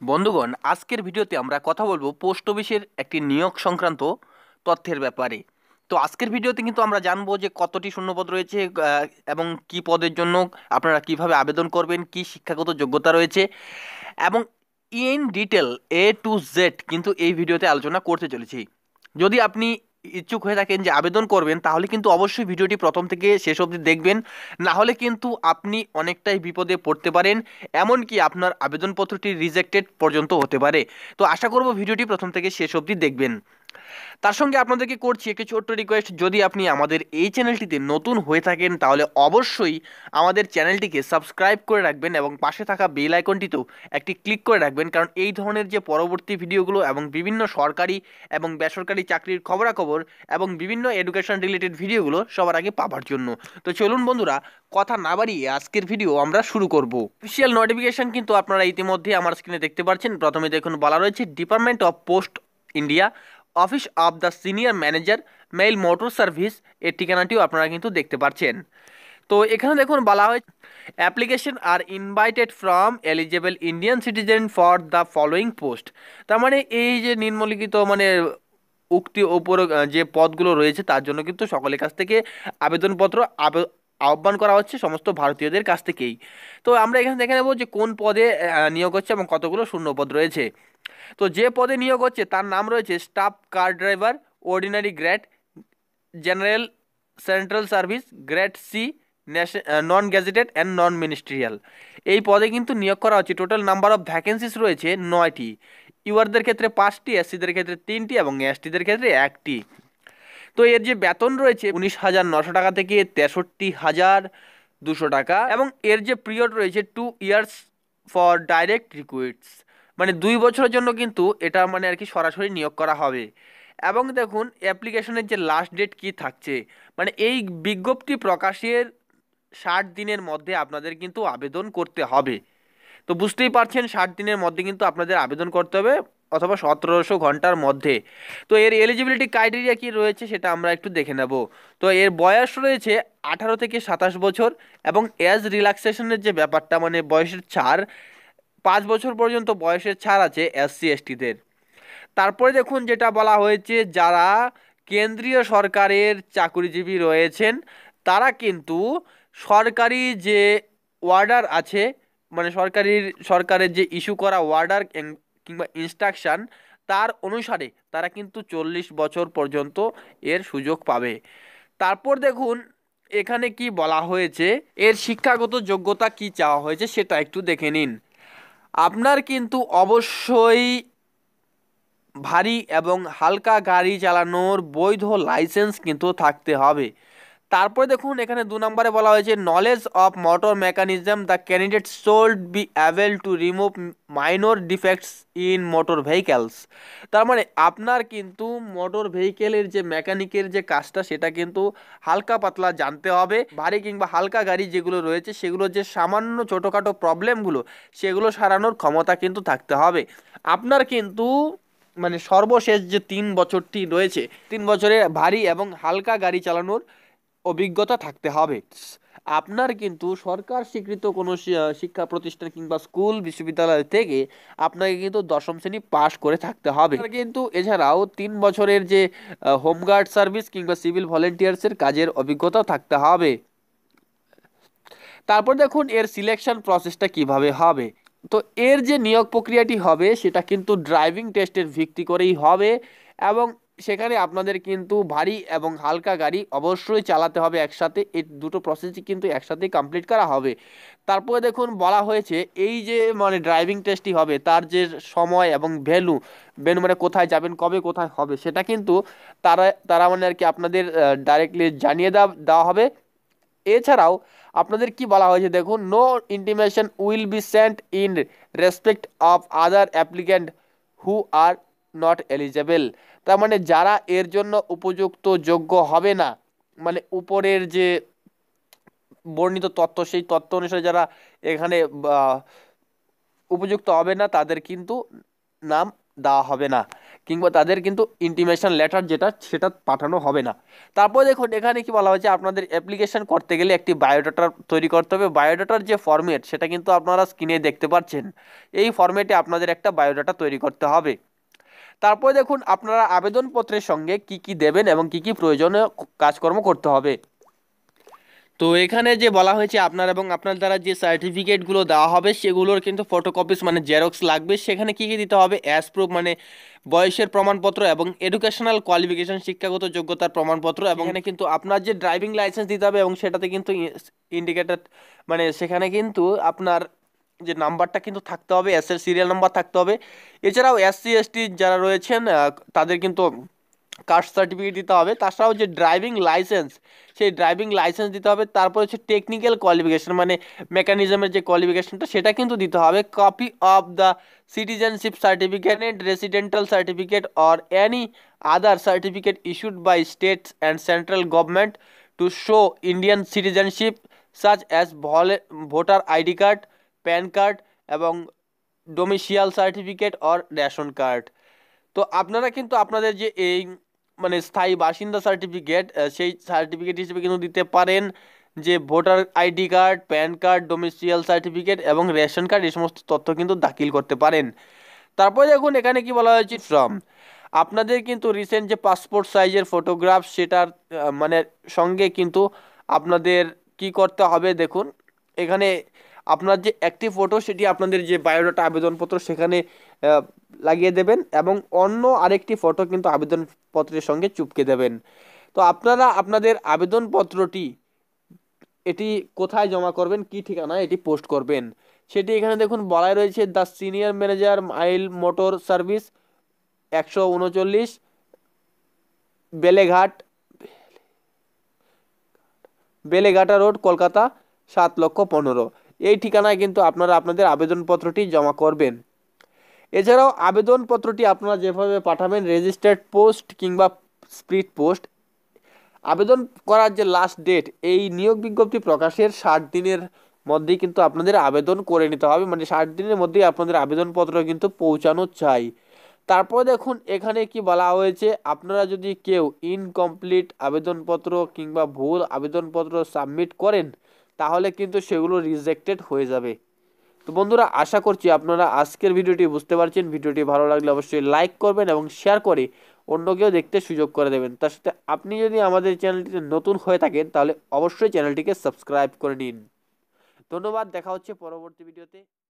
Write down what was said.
বন্ধুগণ, আজকের ভিডিওতে আমরা কথা বলবো পোস্ট অফিসের একটি নিয়োগ সংক্রান্ত তথ্যের ব্যাপারে। তো আজকের ভিডিওতে কিন্তু আমরা জানবো যে কতটি শূন্যপদ রয়েছে, এবং কি পদের জন্য আপনারা কিভাবে আবেদন করবেন, কি শিক্ষাগত যোগ্যতা রয়েছে, এবং in detail A to Z কিন্তু এই ভিডিওতে আলোচনা করতে চলেছি। যদি আপনি ইচ্ছুক হয়ে থাকেন যে আবেদন করবেন, তাহলে কিন্তু অবশ্যই ভিডিওটি প্রথম থেকে শেষ অবধি দেখবেন। না হলে কিন্তু আপনি অনেকটাই বিপদে পড়তে পারেন, এমনকি আপনার আবেদনপত্রটি রিজেক্টেড পর্যন্ত হতে পারে। তো আশা করব ভিডিওটি প্রথম থেকে শেষ অবধি দেখবেন। তার সঙ্গে আপনাদেরকে করছি একটি ছোট্ট রিকোয়েস্ট, যদি আপনি আমাদের এই চ্যানেলটিতে নতুন হয়ে থাকেন তাহলে অবশ্যই আমাদের চ্যানেলটিকে সাবস্ক্রাইব করে রাখবেন এবং পাশে থাকা বেল আইকনটিতেও একটি ক্লিক করে রাখবেন, কারণ এই ধরনের যে পরবর্তী ভিডিওগুলো এবং বিভিন্ন সরকারি এবং বেসরকারি চাকরির খবরাখবর এবং বিভিন্ন এডুকেশন রিলেটেড ভিডিওগুলো সবার আগে পাওয়ার জন্য। তো চলুন বন্ধুরা, কথা না বাড়িয়ে আজকের ভিডিও আমরা শুরু করব। অফিসিয়াল নোটিফিকেশন কিন্তু আপনারা ইতিমধ্যে আমার স্ক্রিনে দেখতে পাচ্ছেন। প্রথমে দেখুন বলা রয়েছে department of post India, office of the senior manager, mail motor service, এর ঠিকানাটিও আপনারা কিন্তু দেখতে পাচ্ছেন। তো এখানে দেখুন বলা হয় application are invited from eligible Indian citizen for the following post. তার মানে এই যে নিম্নলিখিত উক্তি ওপর যে পদগুলো রয়েছে তার জন্য কিন্তু সকলের কাছ থেকে আবেদনপত্র আহ্বান করা হচ্ছে, সমস্ত ভারতীয়দের কাছ থেকেই। তো আমরা এখানে দেখে নেব যে কোন পদে নিয়োগ হচ্ছে এবং কতগুলো শূন্যপদ রয়েছে। তো যে পদে নিয়োগ হচ্ছে তার নাম রয়েছে staff car driver, ordinary grade, general, central service, grade C, non gazetted and non ministerial. এই পদে কিন্তু নিয়োগ করা হচ্ছে। টোটাল নাম্বার অফ ভ্যাকেন্সিস রয়েছে 9টি। ইউআরদের ক্ষেত্রে 5টি, এসসিদের ক্ষেত্রে 3টি এবং এসটিদের ক্ষেত্রে 1টি। তো এর যে বেতন রয়েছে 19,900 টাকা থেকে 63,200 টাকা, এবং এর যে পিরিয়ড রয়েছে 2 ইয়ার্স ফর ডাইরেক্ট রিক্রুটস, মানে 2 বছরের জন্য কিন্তু এটা আর কি সরাসরি নিয়োগ করা হবে। এবং দেখুন অ্যাপ্লিকেশনের যে লাস্ট ডেট কি থাকছে, এই বিজ্ঞপ্তি প্রকাশের 60 দিনের মধ্যে আপনাদের কিন্তু আবেদন করতে হবে। তো বুঝতেই পারছেন 60 দিনের মধ্যে কিন্তু আপনাদের আবেদন করতে হবে, অথবা 1700 ঘন্টার মধ্যে। তো এর এলিজিবিলিটি ক্রাইটেরিয়া কি রয়েছে সেটা আমরা একটু দেখে নেব। তো এর বয়স রয়েছে 18 থেকে 27 বছর, এবং এজ রিল্যাক্সেশনের যে ব্যাপারটা, বয়সের ছাড়, 5 বছর পর্যন্ত বয়সের ছাড় আছে এসসি এসটিদের। তারপরে দেখুন যেটা বলা হয়েছে, যারা কেন্দ্রীয় সরকারের চাকরিজীবী রয়েছেন তারা কিন্তু সরকারি যে অর্ডার আছে, সরকারের যে ইস্যু করা অর্ডার কিংবা ইনস্ট্রাকশন, তার অনুসারে তারা কিন্তু 40 বছর পর্যন্ত এর সুযোগ পাবে। তারপর দেখুন এখানে কি বলা হয়েছে, এর শিক্ষাগত যোগ্যতা কি চাওয়া হয়েছে সেটা একটু দেখে নিন। আপনার কিন্তু অবশ্যই ভারী এবং হালকা গাড়ি চালানোর বৈধ লাইসেন্স কিন্তু থাকতে হবে। তারপরে দেখুন এখানে 2 নম্বরে বলা হয়েছে knowledge of motor mechanism, the candidate should be able to remove minor defects in motor vehicles. তার মানে আপনার কিন্তু মোটর ভেহিকেলের যে মেকানিকের যে কাজটা সেটা কিন্তু হালকা পাতলা জানতে হবে। ভারী কিংবা হালকা গাড়ি যেগুলো রয়েছে সেগুলো যে সামান্য ছোটোখাটো প্রবলেমগুলো সেগুলো সারানোর ক্ষমতা কিন্তু থাকতে হবে। আপনার কিন্তু সর্বশেষ যে 3 বছরটি রয়েছে, 3 বছরে ভারী এবং হালকা গাড়ি চালানোর অভিজ্ঞতা থাকতে হবে। আপনার কিন্তু সরকার স্বীকৃত কোনো শিক্ষা প্রতিষ্ঠান কিংবা স্কুল বিশ্ববিদ্যালয় থেকে আপনাকে কিন্তু 10ম শ্রেণী পাশ করে থাকতে হবে। আর কিন্তু এছাড়াও 3 বছরের যে হোমগার্ড সার্ভিস কিংবা সিভিল ভলেন্টিয়ার্সের কাজের অভিজ্ঞতাও থাকতে হবে। তারপর দেখুন এর সিলেকশন প্রসেসটা কিভাবে হবে। তো এর যে নিয়োগ প্রক্রিয়াটি হবে সেটা কিন্তু ড্রাইভিং টেস্টের ভিত্তি করেই হবে, এবং সেখানে আপনাদের কিন্তু ভারী এবং হালকা গাড়ি অবশ্যই চালাতে হবে একসাথে। এই দুটো প্রসেসই কিন্তু একসাথেই কমপ্লিট করা হবে। তারপরে দেখুন বলা হয়েছে এই যে ড্রাইভিং টেস্টটি হবে তার যে সময় এবং ভ্যালু ভ্যালু কোথায় যাবেন, কবে কোথায় হবে, সেটা কিন্তু তারা তারা আর কি আপনাদের ডাইরেক্টলি জানিয়ে দেওয়া হবে। এছাড়াও আপনাদের কি বলা হয়েছে দেখুন, no intimation will be sent in respect of other applicant who are not eligible. তার যারা এর জন্য উপযুক্ত যোগ্য হবে না, উপরের যে বর্ণিত তথ্য সেই তথ্য অনুসারে যারা এখানে উপযুক্ত হবে না তাদের কিন্তু নাম দেওয়া হবে না। কিংবা তাদের কিন্তু ইন্টিমেশন লেটার যেটা সেটা পাঠানো হবে না। তারপর দেখুন এখানে কি বলা হয়েছে, আপনাদের অ্যাপ্লিকেশন করতে গেলে একটি বায়োডাটা তৈরি করতে হবে। বায়োডাটার যে ফরম্যাট সেটা কিন্তু আপনারা স্ক্রিনে দেখতে পাচ্ছেন। এই ফরম্যাটে আপনাদের একটা বায়োডাটা তৈরি করতে হবে। তারপর দেখুন আপনারা আবেদনপত্রের সঙ্গে কি কি দেবেন এবং কি কি প্রয়োজনীয় কাজকর্ম করতে হবে। তো এখানে যে বলা হয়েছে আপনার এবং আপনার দ্বারা যে সার্টিফিকেটগুলো দেওয়া হবে সেগুলোর কিন্তু ফটোকপিস মানে জেরক্স লাগবে। সেখানে কি কি দিতে হবে, অ্যাজ প্রুফ মানে বয়সের প্রমাণপত্র এবং এডুকেশনাল কোয়ালিফিকেশন শিক্ষাগত যোগ্যতার প্রমাণপত্র, এবং এখানে কিন্তু আপনার যে ড্রাইভিং লাইসেন্স দিতে হবে এবং সেটাতে কিন্তু ইন্ডিকেটেড মানে সেখানে কিন্তু আপনার যে নাম্বারটা কিন্তু থাকতে হবে, এসের সিরিয়াল নাম্বার থাকতে হবে। এছাড়াও এসসি এসটি যারা রয়েছেন তাদের কিন্তু কাস্ট সার্টিফিকেট দিতে হবে। তাছাড়াও যে ড্রাইভিং লাইসেন্স সেই ড্রাইভিং লাইসেন্স দিতে হবে। তারপর হচ্ছে টেকনিক্যাল কোয়ালিফিকেশন মানে মেকানিজমের যে কোয়ালিফিকেশনটা সেটা কিন্তু দিতে হবে। Copy of the citizenship certificate, residential certificate or any other certificate issued by states and central government to show Indian citizenship such as voter ID card, PAN card এবং domicile certificate or ration card. তো আপনারা কিন্তু আপনাদের যে এই মানে স্থায়ী বাসিন্দা সার্টিফিকেট সেই সার্টিফিকেট হিসেবে কিন্তু দিতে পারেন যে voter ID card, PAN card, domicile certificate এবং রেশন কার্ড, এই সমস্ত তথ্য কিন্তু দাখিল করতে পারেন। তারপরে দেখুন এখানে কি বলা হয়েছে, ফ্রম আপনাদের কিন্তু রিসেন্ট যে পাসপোর্ট সাইজের ফটোগ্রাফ সেটার মানে সঙ্গে কিন্তু আপনাদের কি করতে হবে দেখুন এখানে আপনার যে একটি ফটো সেটি আপনাদের যে বায়োডাটা আবেদনপত্র সেখানে আহ, লাগিয়ে দেবেন এবং অন্য আরেকটি ফটো কিন্তু আবেদনপত্রের সঙ্গে চুপকে দেবেন। তো আপনারা আপনাদের আবেদনপত্রটি এটি কোথায় জমা করবেন, কি ঠিকানা এটি পোস্ট করবেন সেটি এখানে দেখুন বলাই রয়েছে, the senior manager Mile motor service 139 Beleghat Beleghata road, Kolkata 7,15,000। এই ঠিকানায় কিন্তু আপনারা আপনাদের আবেদনপত্রটি জমা করবেন। এছাড়াও আবেদনপত্রটি আপনারা যেভাবে পাঠাবেন রেজিস্টার্ড পোস্ট কিংবা স্পিড পোস্ট, আবেদন করার যে লাস্ট ডেট এই নিয়োগ বিজ্ঞপ্তি প্রকাশের 60 দিনের মধ্যেই কিন্তু আপনাদের আবেদন করে নিতে হবে, মানে 60 দিনের মধ্যেই আপনাদের আবেদনপত্র কিন্তু পৌঁছানো চাই। তারপর দেখুন এখানে কি বলা হয়েছে, আপনারা যদি কেউ ইনকমপ্লিট আবেদনপত্র কিংবা ভুল আবেদনপত্র সাবমিট করেন তাহলে কিন্তু সেগুলো রিজেক্টেড হয়ে যাবে। তো বন্ধুরা আশা করছি আপনারা আজকের ভিডিওটি বুঝতে পারছেন। ভিডিওটি ভালো লাগলে অবশ্যই লাইক করবেন এবং শেয়ার করে অন্যকেও দেখতে সুযোগ করে দেবেন। তার সাথে আপনি যদি আমাদের চ্যানেলটিতে নতুন হয়ে থাকেন তাহলে অবশ্যই চ্যানেলটিকে সাবস্ক্রাইব করে নিন। ধন্যবাদ, দেখা হচ্ছে পরবর্তী ভিডিওতে।